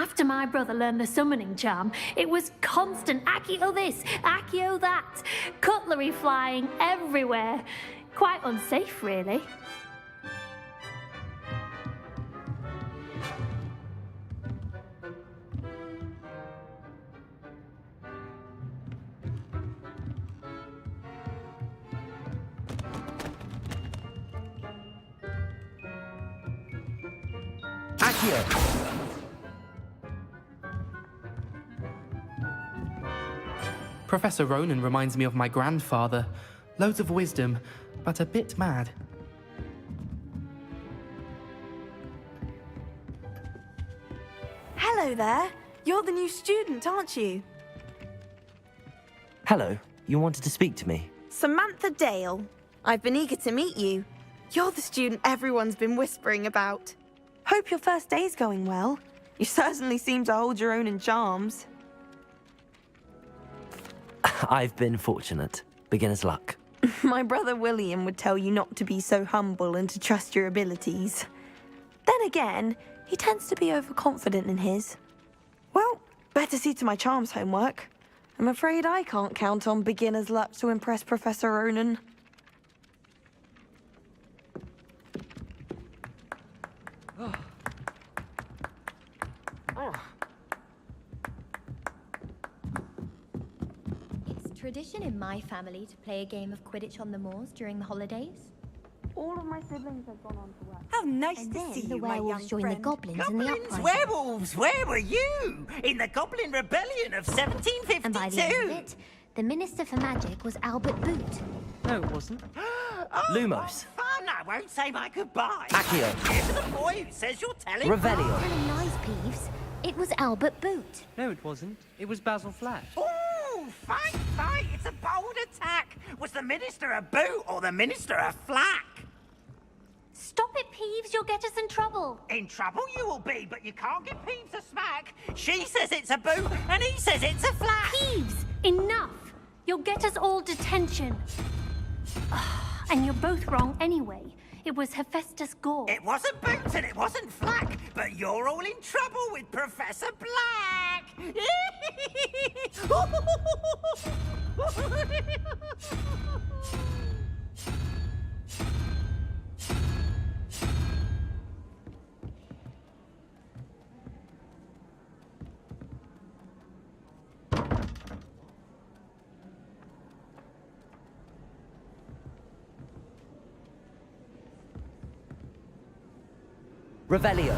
After my brother learned the summoning charm, it was constant Accio this, Accio that, cutlery flying everywhere. Quite unsafe, really. Accio! Professor Ronan reminds me of my grandfather. Loads of wisdom, but a bit mad. Hello there. You're the new student, aren't you? Hello, you wanted to speak to me? Samantha Dale. I've been eager to meet you. You're the student everyone's been whispering about. Hope your first day's going well. You certainly seem to hold your own in charms. I've been fortunate. Beginner's luck. My brother William would tell you not to be so humble and to trust your abilities. Then again, he tends to be overconfident in his. Well, better see to my charms homework. I'm afraid I can't count on beginner's luck to impress Professor Ronan. It's tradition in my family to play a game of Quidditch on the moors during the holidays. All of my siblings have gone on to work. How nice And to then see the you, my werewolves young join friend. the goblins in the Goblins, uprising. werewolves, where were you? In the Goblin Rebellion of 1752? And by the end of it, the Minister for Magic was Albert Boot. No, it wasn't. Oh, Lumos. what fun! I won't say my goodbyes. Accio. Here's the boy who says you're telling Revelio. Telling lies, Peeves. It was Albert Boot. No, it wasn't. It was Basil Flash. Ooh, fight, fight! It's a bold attack. Was the Minister a boot or the Minister a flack? Stop it, Peeves, you'll get us in trouble. In trouble you will be, but you can't give Peeves a smack. She says it's a boot, and he says it's a flack. Peeves, enough. You'll get us all detention. And you're both wrong anyway. It was Hephaestus Gore. It wasn't boot and it wasn't flack, but you're all in trouble with Professor Black. Revelio.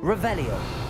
Revelio.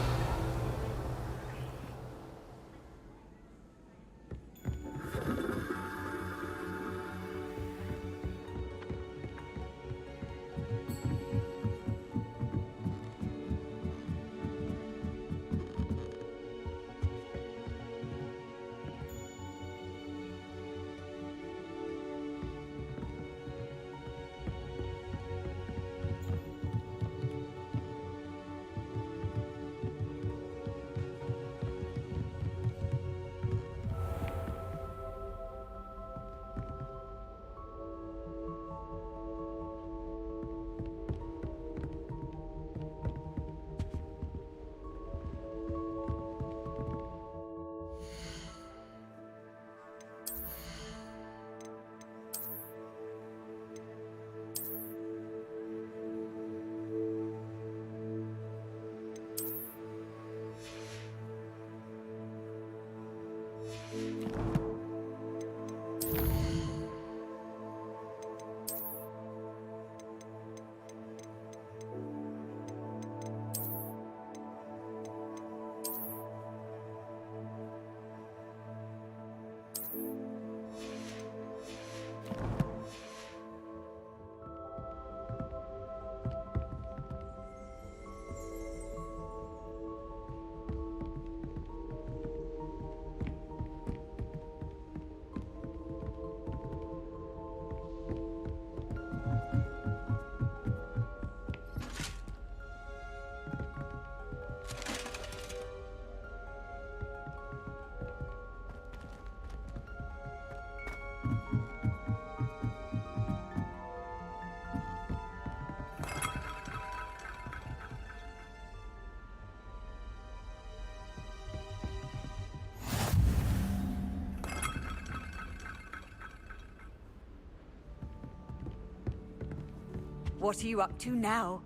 What are you up to now?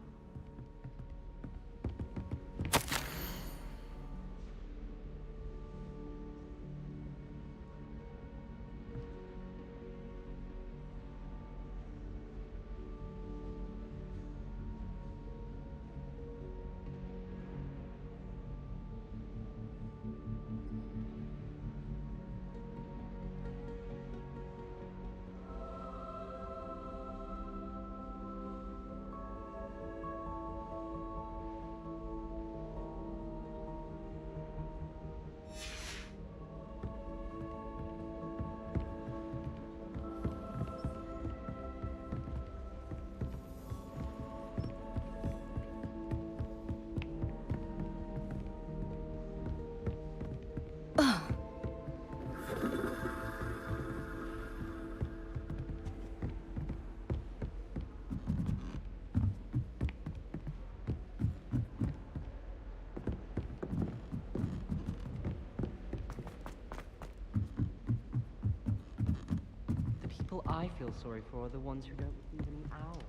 People I feel sorry for are the ones who don't even eat owls.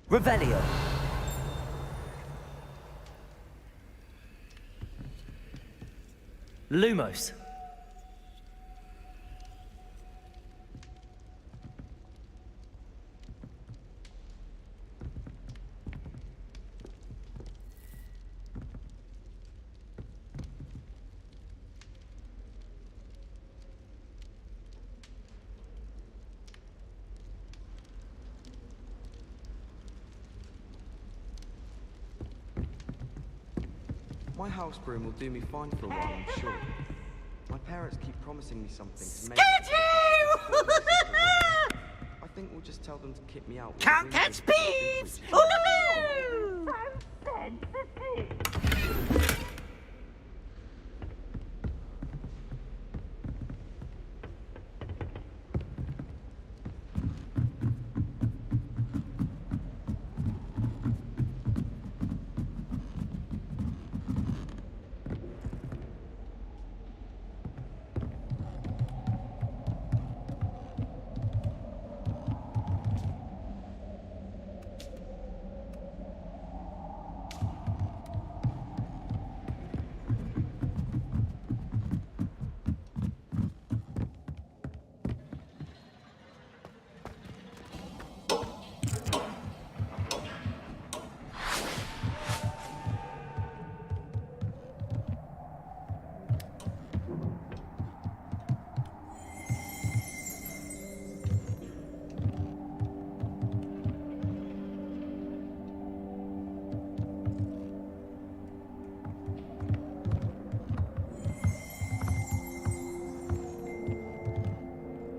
Revelio. Lumos. My house broom will do me fine for a while, I'm sure. My parents keep promising me something to make you! I think we'll just tell them to kick me out. Can't catch thieves! Ooh! So sensitive.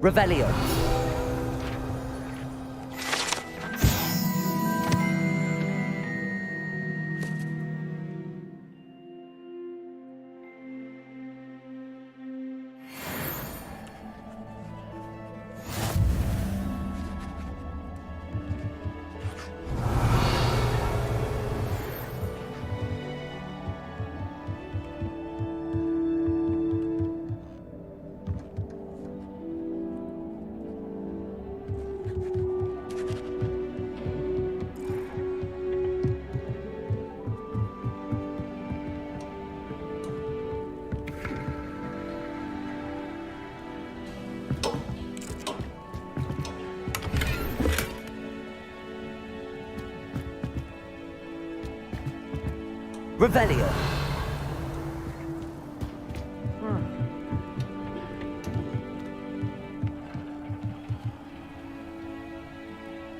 Revelio. Revelio.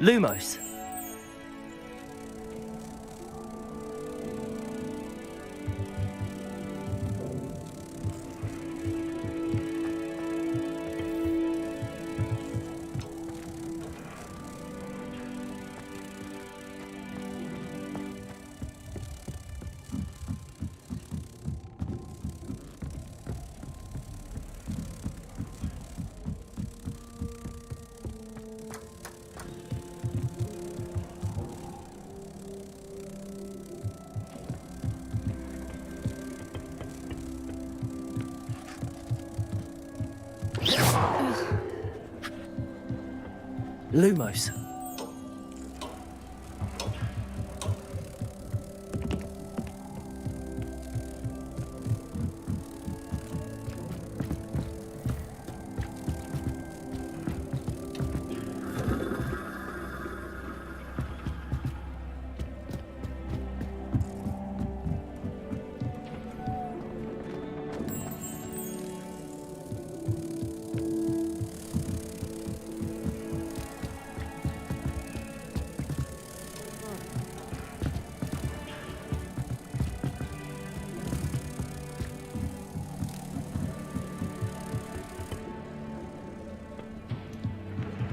Lumos. Lumos.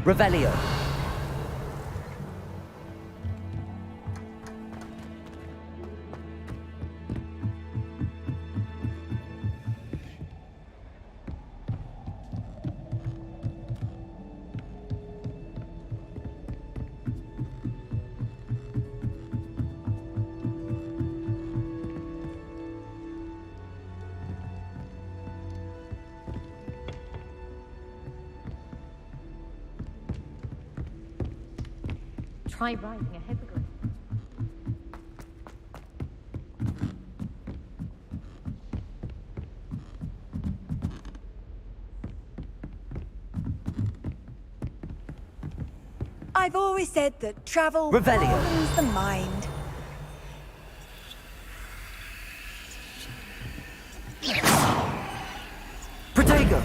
Revelio. Try riding a hippogriff. I've always said that travel Revelio. broadens the mind. Protego.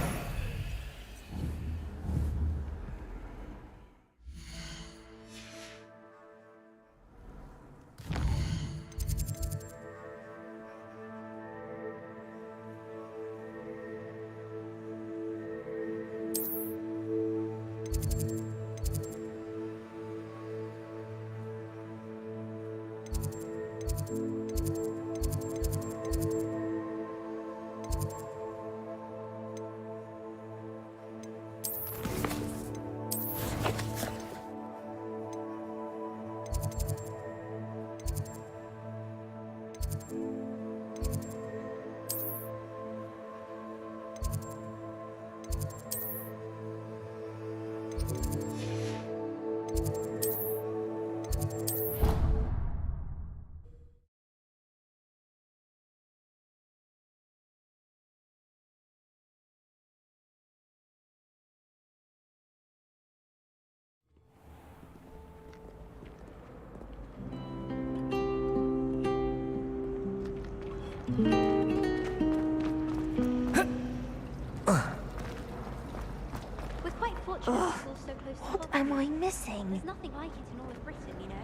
We're quite fortunate it's all so close to What Hogwarts. am I missing? There's nothing like it in all of Britain, you know.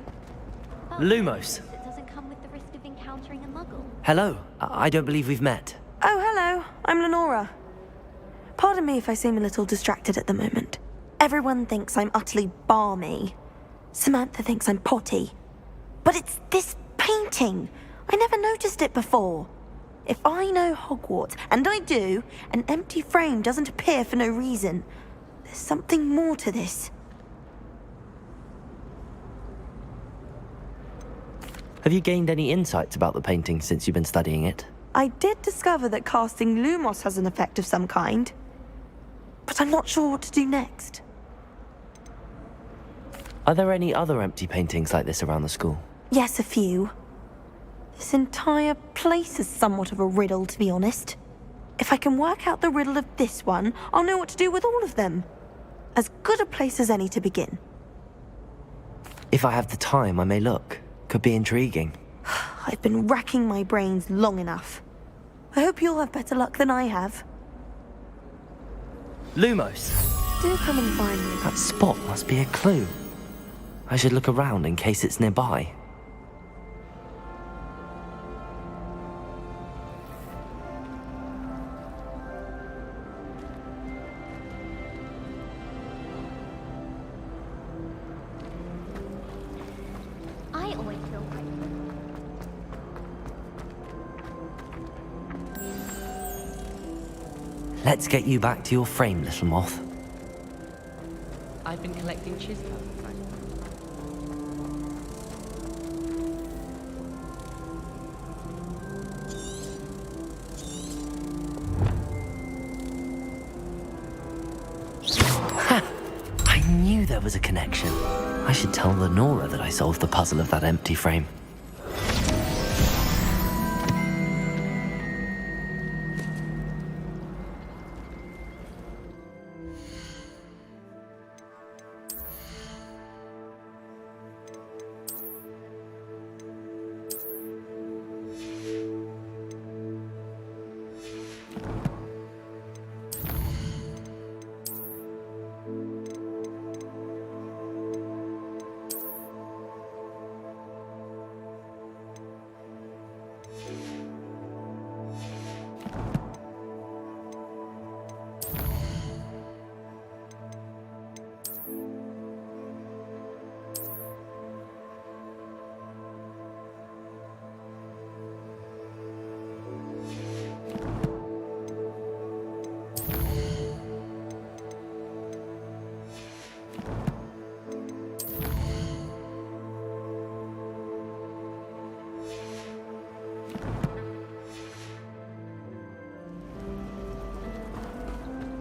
But Lumos. it doesn't come with the risk of encountering a muggle. Hello. I don't believe we've met. Oh, hello. I'm Lenora. Pardon me if I seem a little distracted at the moment. Everyone thinks I'm utterly balmy. Samantha thinks I'm potty. But it's this painting. I never noticed it before. If I know Hogwarts, and I do, an empty frame doesn't appear for no reason. There's something more to this. Have you gained any insights about the painting since you've been studying it? I did discover that casting Lumos has an effect of some kind. But I'm not sure what to do next. Are there any other empty paintings like this around the school? Yes, a few. This entire place is somewhat of a riddle, to be honest. If I can work out the riddle of this one, I'll know what to do with all of them. As good a place as any to begin. If I have the time, I may look. Could be intriguing. I've been racking my brains long enough. I hope you'll have better luck than I have. Lumos. Do come and find me. That spot must be a clue. I should look around in case it's nearby. I always feel like Let's get you back to your frame, little moth. I've been collecting chisels. Ha! I knew there was a connection. connection. I should tell Lenora that I solved the puzzle of that empty frame.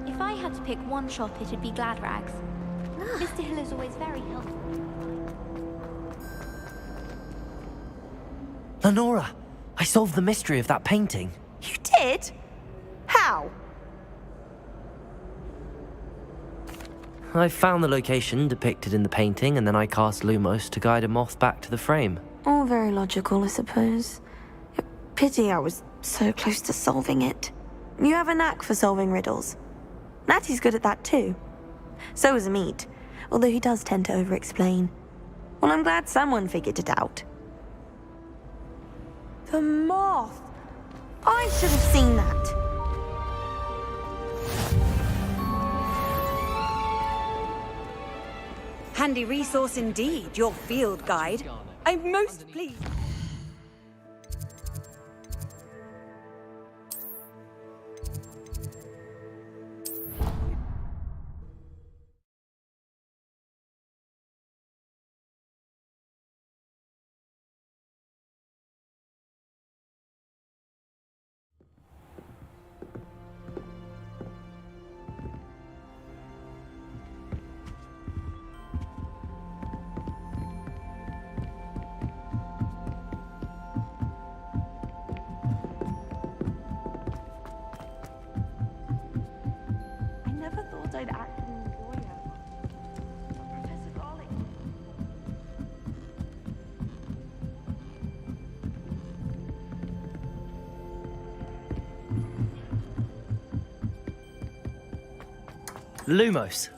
If I had to pick one shop, it'd be Glad Rags. Mr. Hill is always very helpful. Lenora! I solved the mystery of that painting. You did? How? I found the location depicted in the painting, and then I cast Lumos to guide a moth back to the frame. All very logical, I suppose. Pity I was so close to solving it. You have a knack for solving riddles. Natty's good at that too. So is Amit, although he does tend to over-explain. Well, I'm glad someone figured it out. The moth! I should have seen that. Handy resource indeed, your field guide. I'm most pleased. I'd actually enjoy it. Professor Garlic. Lumos!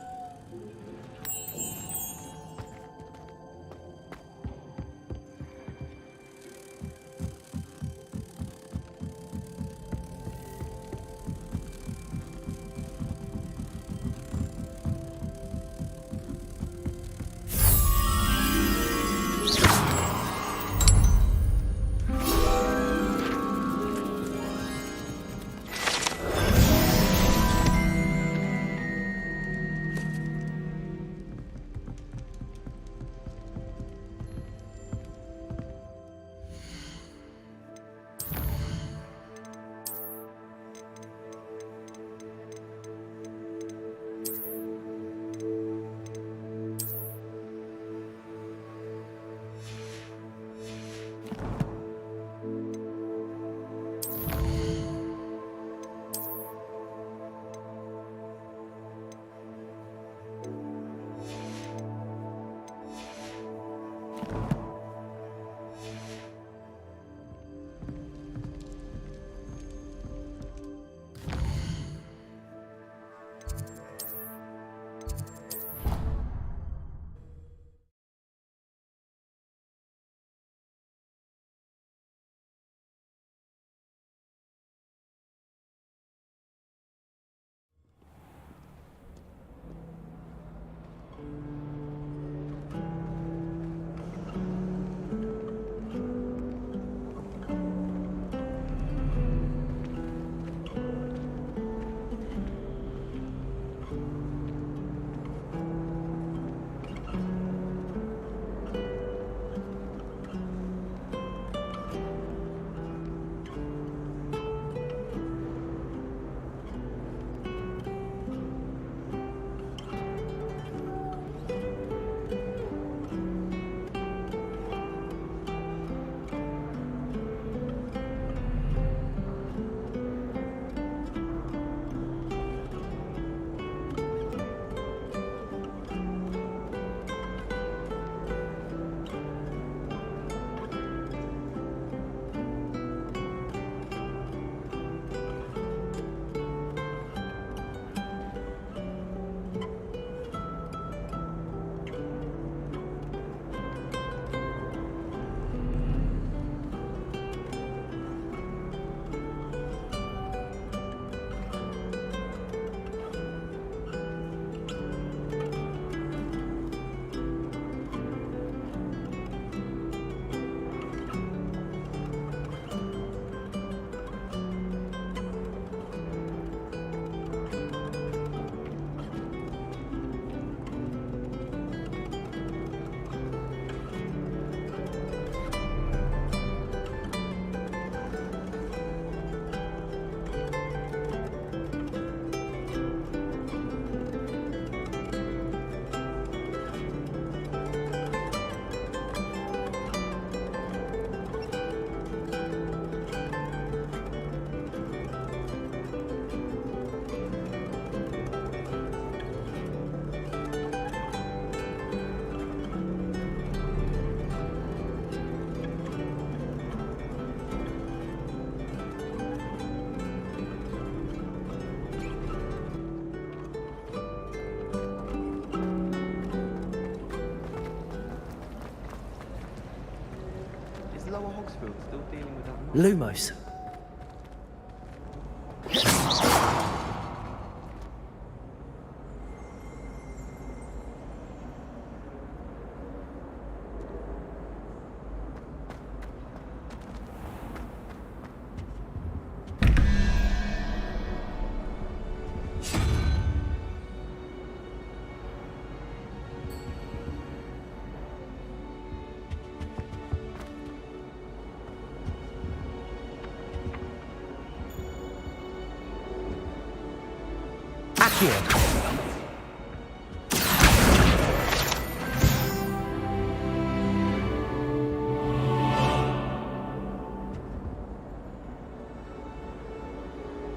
Is Lower Hogsfield still dealing with that? Lumos.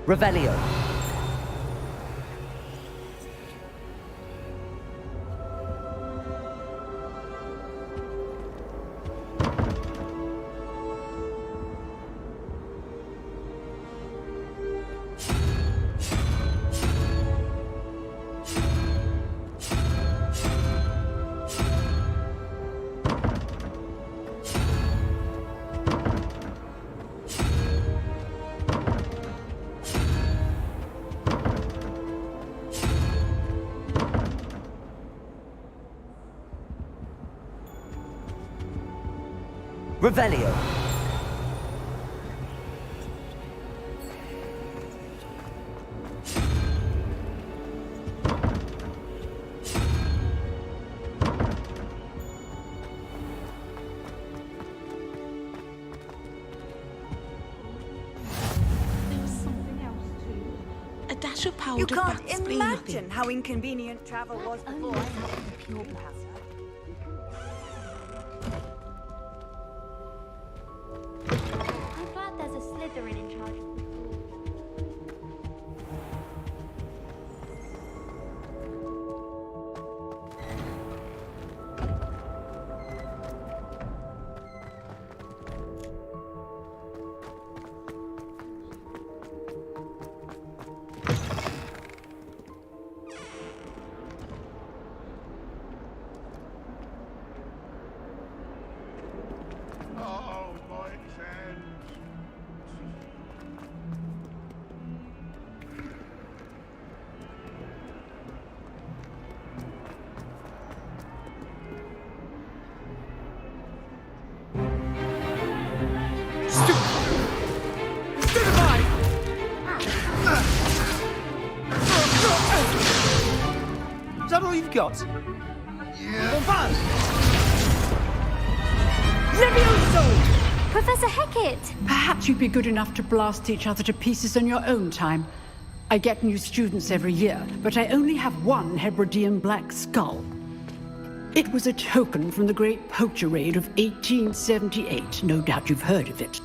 Revelio. Revelio. A dash of powder. You can't bats be imagine nothing. how inconvenient travel was before I had pure powder. I'm glad there's a Slytherin in charge of the school. Oh, my exams. Is that all you've got? Professor Hecat! Perhaps you'd be good enough to blast each other to pieces in your own time. I get new students every year, but I only have one Hebridean black skull. It was a token from the Great Poacher Raid of 1878. No doubt you've heard of it.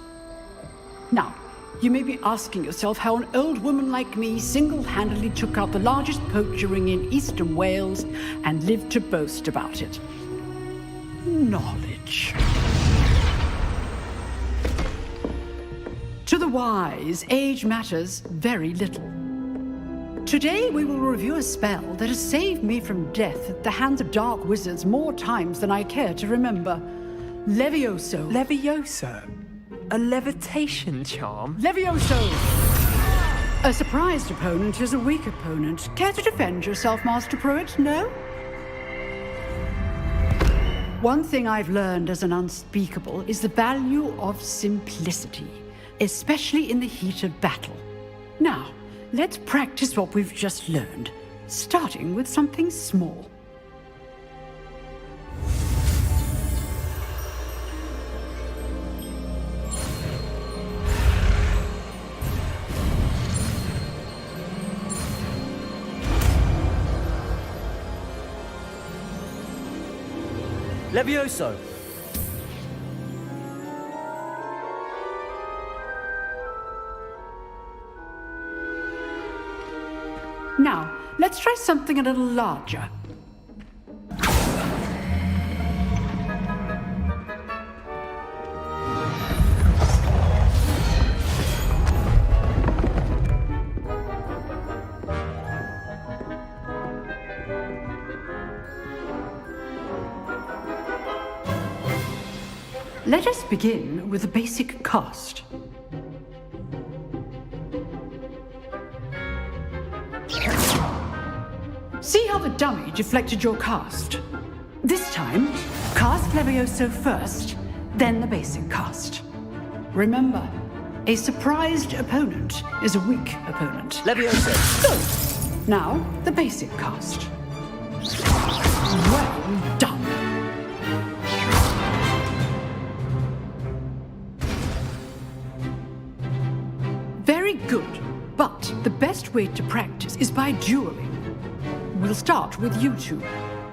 Now, you may be asking yourself how an old woman like me single-handedly took out the largest poacher ring in eastern Wales and lived to boast about it. Knowledge. To the wise, age matters very little. Today we will review a spell that has saved me from death at the hands of dark wizards more times than I care to remember. Levioso. Levioso? A levitation charm? Levioso! A surprised opponent is a weak opponent. Care to defend yourself, Master Pruitt? No? One thing I've learned as an unspeakable is the value of simplicity, especially in the heat of battle. Now, let's practice what we've just learned, starting with something small. Levioso. Now, let's try something a little larger. Let us begin with the basic cast. See how the dummy deflected your cast? This time, cast Levioso first, then the basic cast. Remember, a surprised opponent is a weak opponent. Levioso! Good. Now, the basic cast. Well done. Very good, but the best way to practice is by dueling. We'll start with you two.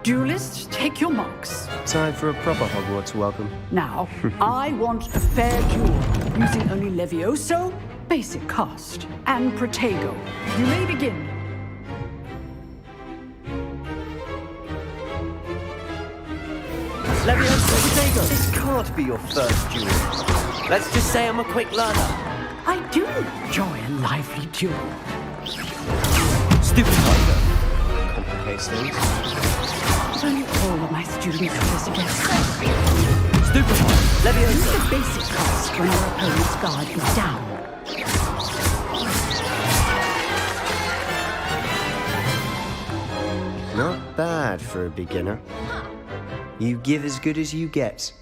Duelists, take your marks. Time for a proper Hogwarts welcome. Now, I want a fair duel, using only Levioso, basic cast, and Protego. You may begin. Levioso, Protego! This can't be your first duel. Let's just say I'm a quick learner. I do enjoy a lively duel. Stupid Tiger. Complicates things. Don't all of my students do this again. Stupid Levioso. Use the basic cast when your opponent's guard is down. Not bad for a beginner. You give as good as you get.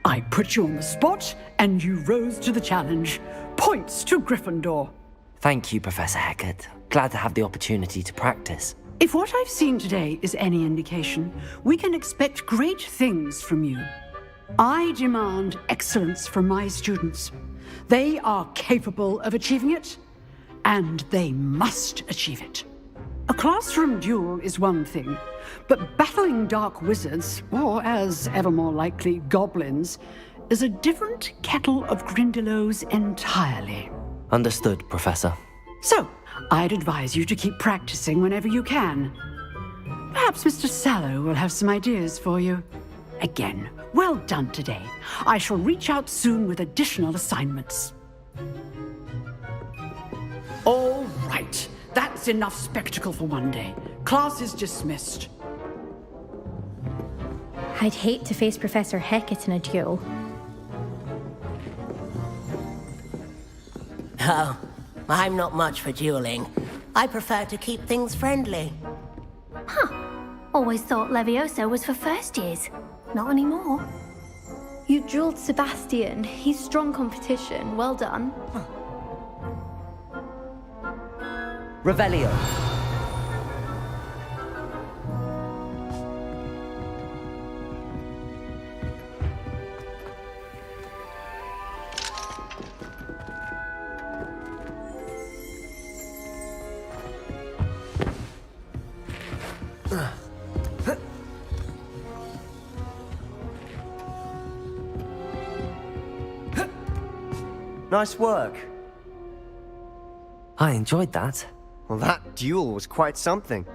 I put you on the spot, and you rose to the challenge. Points to Gryffindor. Thank you, Professor Hecat. Glad to have the opportunity to practice. If what I've seen today is any indication, we can expect great things from you. I demand excellence from my students. They are capable of achieving it, and they must achieve it. A classroom duel is one thing, but battling dark wizards, or as ever more likely, goblins, is a different kettle of Grindylows entirely. Understood, Professor. So, I'd advise you to keep practicing whenever you can. Perhaps Mr. Sallow will have some ideas for you. Again, well done today. I shall reach out soon with additional assignments. All right. That's enough spectacle for one day. Class is dismissed. I'd hate to face Professor Hecat in a duel. Oh, I'm not much for dueling. I prefer to keep things friendly. Huh. Always thought Levioso was for first years. Not anymore. You dueled Sebastian. He's strong competition. Well done. Revelio. Nice work. I enjoyed that. Well, that duel was quite something.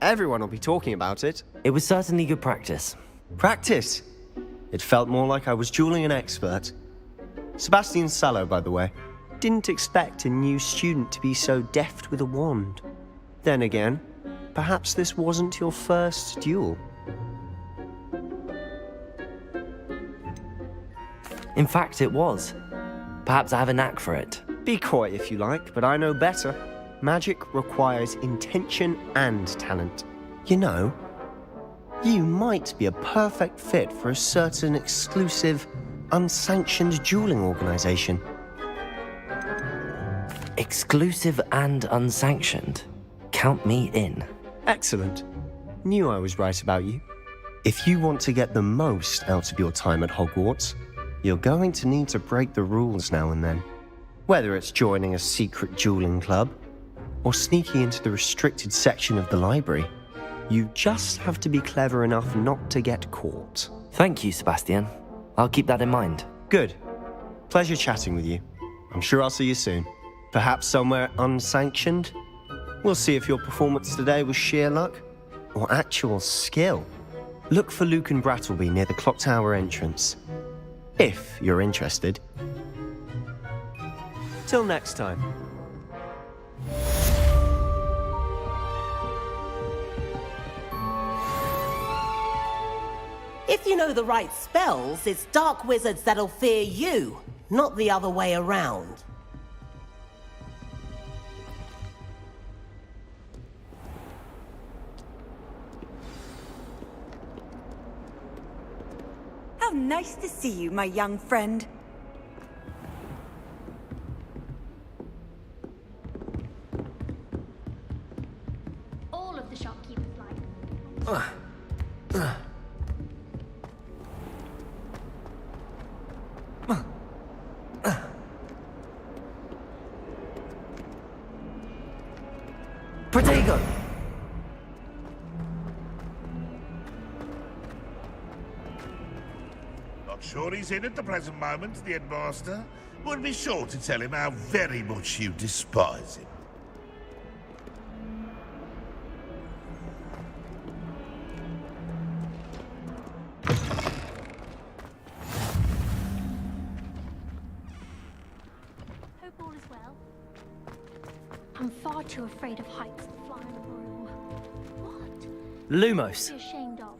Everyone will be talking about it. It was certainly good practice. Practice? It felt more like I was dueling an expert. Sebastian Sallow, by the way. Didn't expect a new student to be so deft with a wand. Then again, perhaps this wasn't your first duel. In fact, it was. Perhaps I have a knack for it. Be coy if you like, but I know better. Magic requires intention and talent. You know, you might be a perfect fit for a certain exclusive, unsanctioned dueling organization. Exclusive and unsanctioned? Count me in. Excellent. Knew I was right about you. If you want to get the most out of your time at Hogwarts, you're going to need to break the rules now and then. Whether it's joining a secret dueling club, or sneaking into the restricted section of the library, you just have to be clever enough not to get caught. Thank you, Sebastian. I'll keep that in mind. Good. Pleasure chatting with you. I'm sure I'll see you soon. Perhaps somewhere unsanctioned? We'll see if your performance today was sheer luck or actual skill. Look for Lucan Brattleby near the clock tower entrance. If you're interested. Till next time. If you know the right spells, it's dark wizards that'll fear you, not the other way around. How nice to see you, my young friend. All of the shopkeepers like. Protego! Not sure he's in at the present moment, the headmaster. Would be sure to tell him how very much you despise him. Hope all is well. I'm far too afraid of heights to fly in a broom. What? Lumos. Be ashamed of.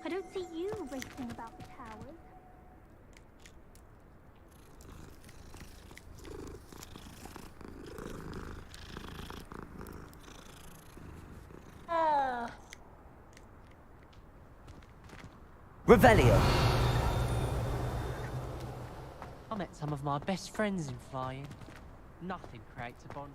I don't see you racing about the towers. Revelio. I met some of my best friends in flying. Nothing creates a bond.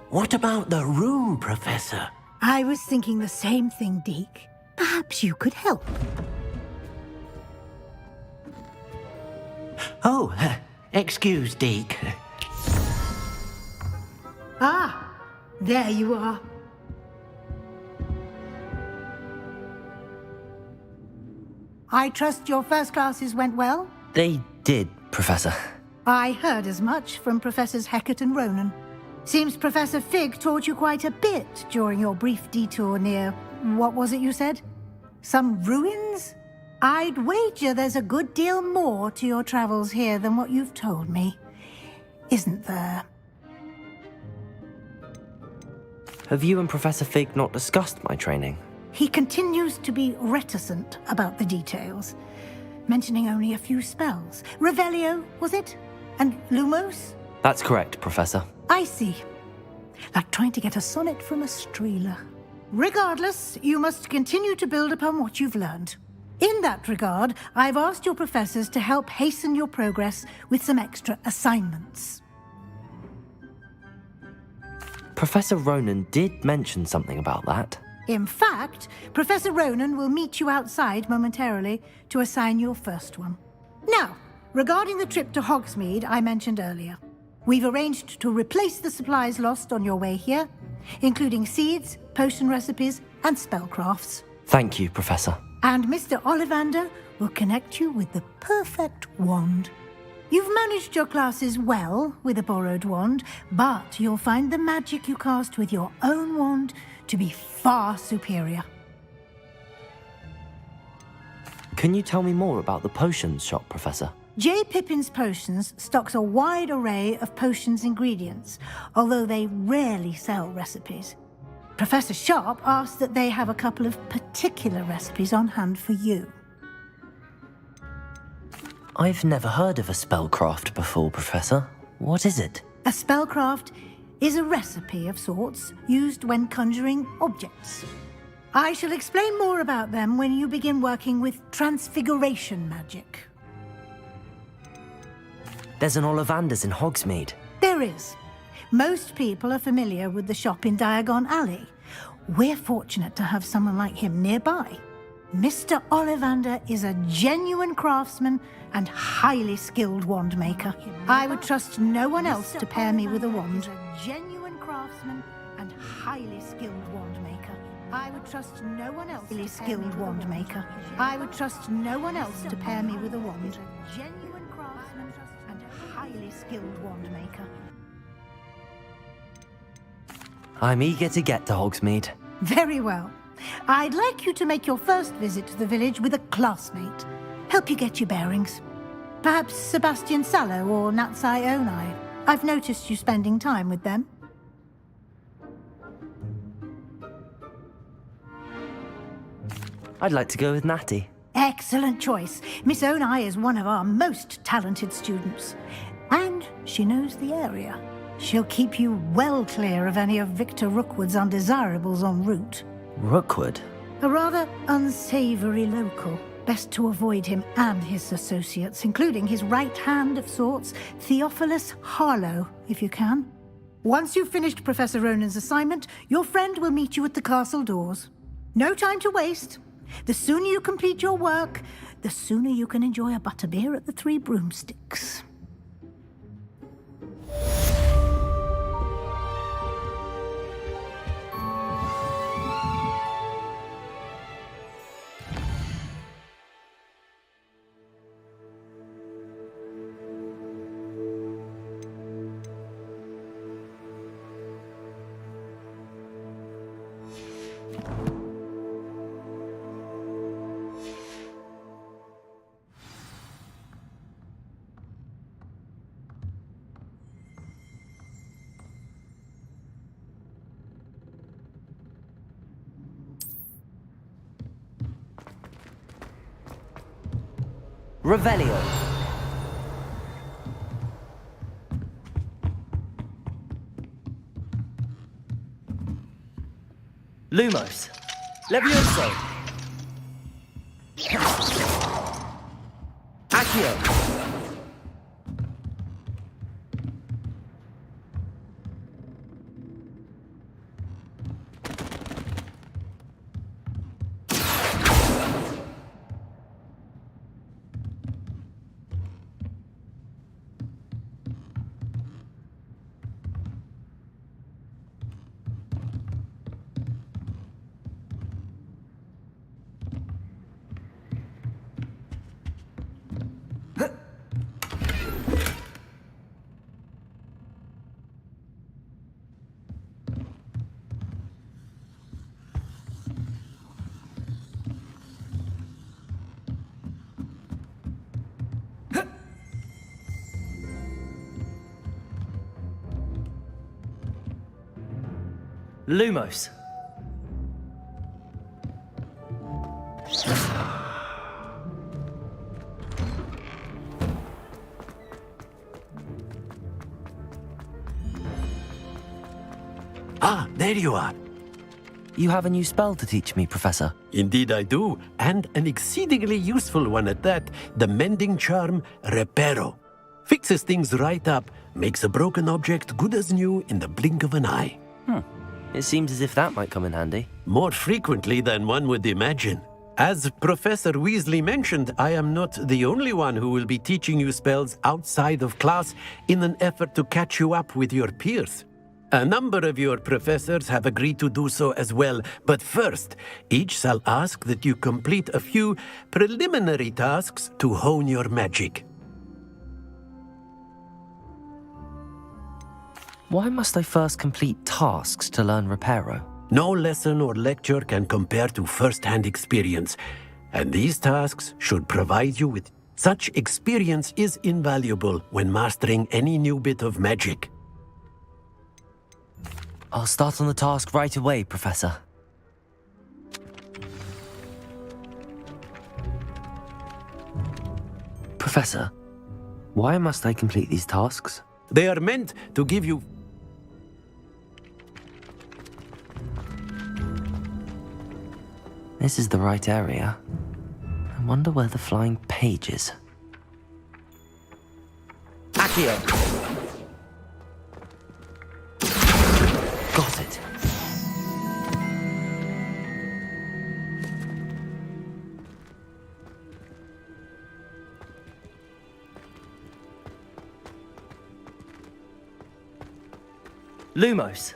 What about the room, Professor? I was thinking the same thing, Deke. Perhaps you could help. Oh, excuse, Deke. Ah, there you are. I trust your first classes went well? They did, Professor. I heard as much from Professors Hecat and Ronan. Seems Professor Fig taught you quite a bit during your brief detour near... what was it you said? Some ruins? I'd wager there's a good deal more to your travels here than what you've told me. Isn't there? Have you and Professor Fig not discussed my training? He continues to be reticent about the details, mentioning only a few spells. Revelio, was it? And Lumos? That's correct, Professor. I see. Like trying to get a sonnet from a streeler. Regardless, you must continue to build upon what you've learned. In that regard, I've asked your professors to help hasten your progress with some extra assignments. Professor Ronan did mention something about that. In fact, Professor Ronan will meet you outside momentarily to assign your first one. Now, regarding the trip to Hogsmeade I mentioned earlier, we've arranged to replace the supplies lost on your way here, including seeds, potion recipes, and spellcrafts. Thank you, Professor. And Mr. Ollivander will connect you with the perfect wand. You've managed your classes well with a borrowed wand, but you'll find the magic you cast with your own wand to be far superior. Can you tell me more about the potions shop, Professor? J. Pippin's Potions stocks a wide array of potions ingredients, although they rarely sell recipes. Professor Sharp asked that they have a couple of particular recipes on hand for you. I've never heard of a spellcraft before, Professor. What is it? A spellcraft is a recipe of sorts used when conjuring objects. I shall explain more about them when you begin working with transfiguration magic. There's an Ollivander's in Hogsmeade. There is. Most people are familiar with the shop in Diagon Alley. We're fortunate to have someone like him nearby. Mr. Ollivander is a genuine craftsman and highly skilled wand maker. I would trust no one else to pair me with a wand. A genuine craftsman and highly skilled wand maker. I would trust no one else. Highly skilled wand maker. I would trust no one else to pair me with a wand. Genuine craftsman and highly skilled wand maker. I'm eager to get to Hogsmeade. Very well. I'd like you to make your first visit to the village with a classmate. Help you get your bearings. Perhaps Sebastian Sallow or Natsai Onai. I've noticed you spending time with them. I'd like to go with Natty. Excellent choice. Miss Onai is one of our most talented students. And she knows the area. She'll keep you well clear of any of Victor Rookwood's undesirables en route. Rookwood? A rather unsavory local. Best to avoid him and his associates, including his right hand of sorts, Theophilus Harlow, if you can. Once you've finished Professor Ronan's assignment, your friend will meet you at the castle doors. No time to waste. The sooner you complete your work, the sooner you can enjoy a butterbeer at the Three Broomsticks. Revelio. Lumos. Levioso. Accio. Lumos. Ah, there you are. You have a new spell to teach me, Professor. Indeed I do, and an exceedingly useful one at that. The mending charm, Reparo. Fixes things right up, makes a broken object good as new in the blink of an eye. It seems as if that might come in handy. More frequently than one would imagine. As Professor Weasley mentioned, I am not the only one who will be teaching you spells outside of class in an effort to catch you up with your peers. A number of your professors have agreed to do so as well, but first, each shall ask that you complete a few preliminary tasks to hone your magic. Why must I first complete tasks to learn Reparo? No lesson or lecture can compare to first-hand experience, and these tasks should provide you with such experience is invaluable when mastering any new bit of magic. I'll start on the task right away, Professor. Professor, why must I complete these tasks? They are meant to give you... This is the right area. I wonder where the flying page is. Accio! Got it. Lumos.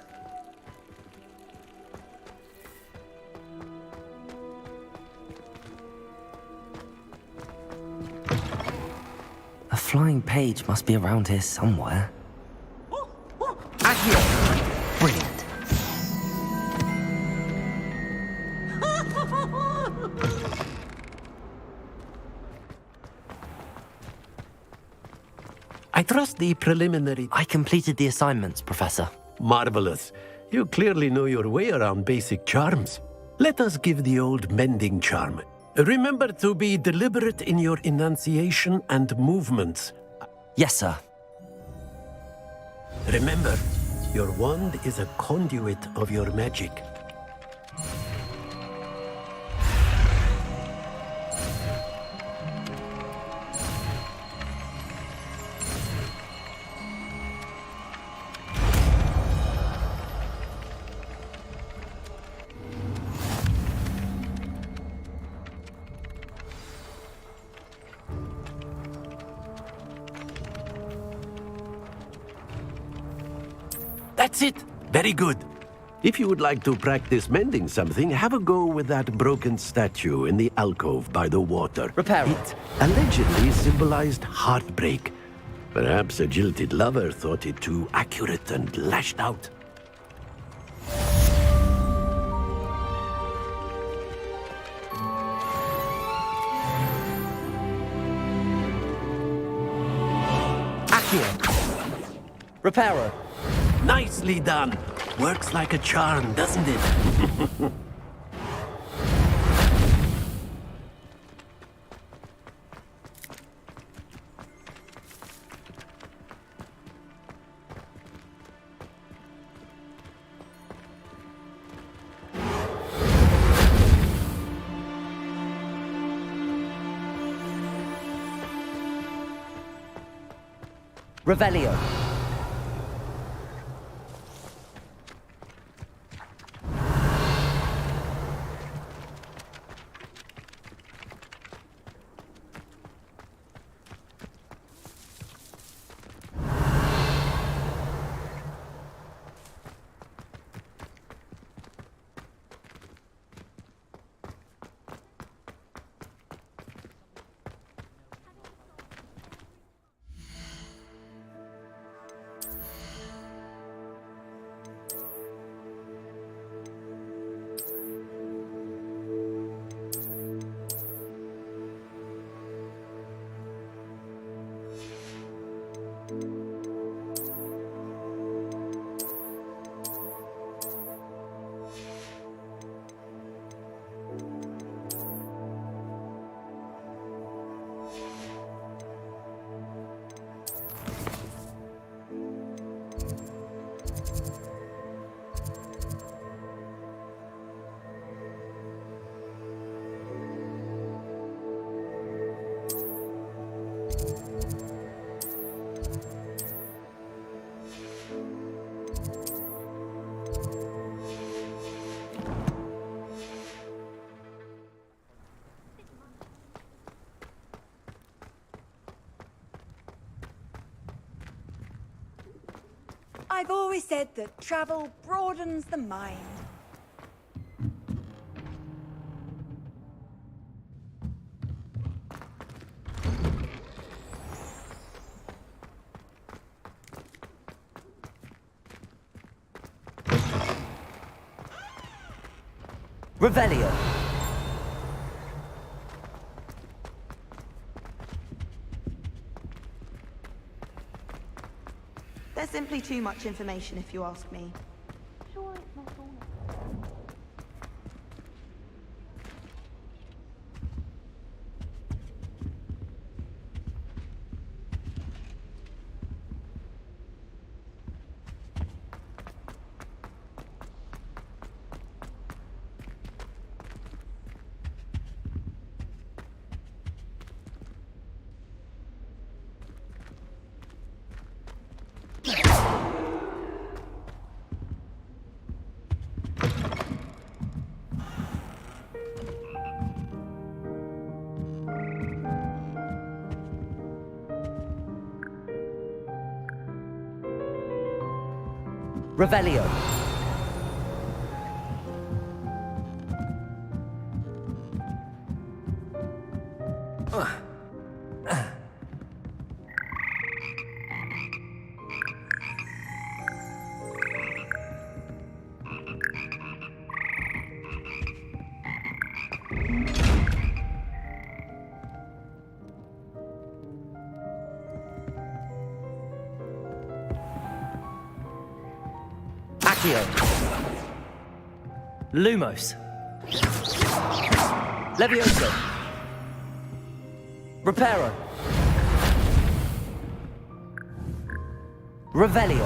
A flying page must be around here somewhere. Accio! Brilliant. I trust the preliminary... I completed the assignments, Professor. Marvelous. You clearly know your way around basic charms. Let us give the old mending charm. Remember to be deliberate in your enunciation and movements. Yes, sir. Remember, your wand is a conduit of your magic. That's it! Very good. If you would like to practice mending something, have a go with that broken statue in the alcove by the water. Repair it. Allegedly symbolized heartbreak. Perhaps a jilted lover thought it too accurate and lashed out. Accio. Reparo. Nicely done. Works like a charm, doesn't it? Revelio. I've always said that travel broadens the mind. Revelio. There's simply too much information, if you ask me. Sure, it's not all. Revelio. Accio. Lumos. Levioso. Reparo. Revelio.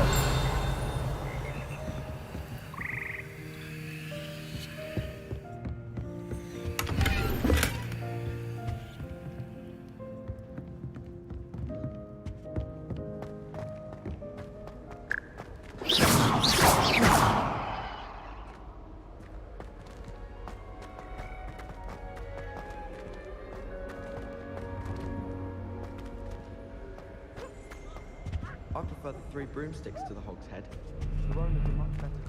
I prefer the 3 broomsticks to the Hog's Head. The Romans are much better.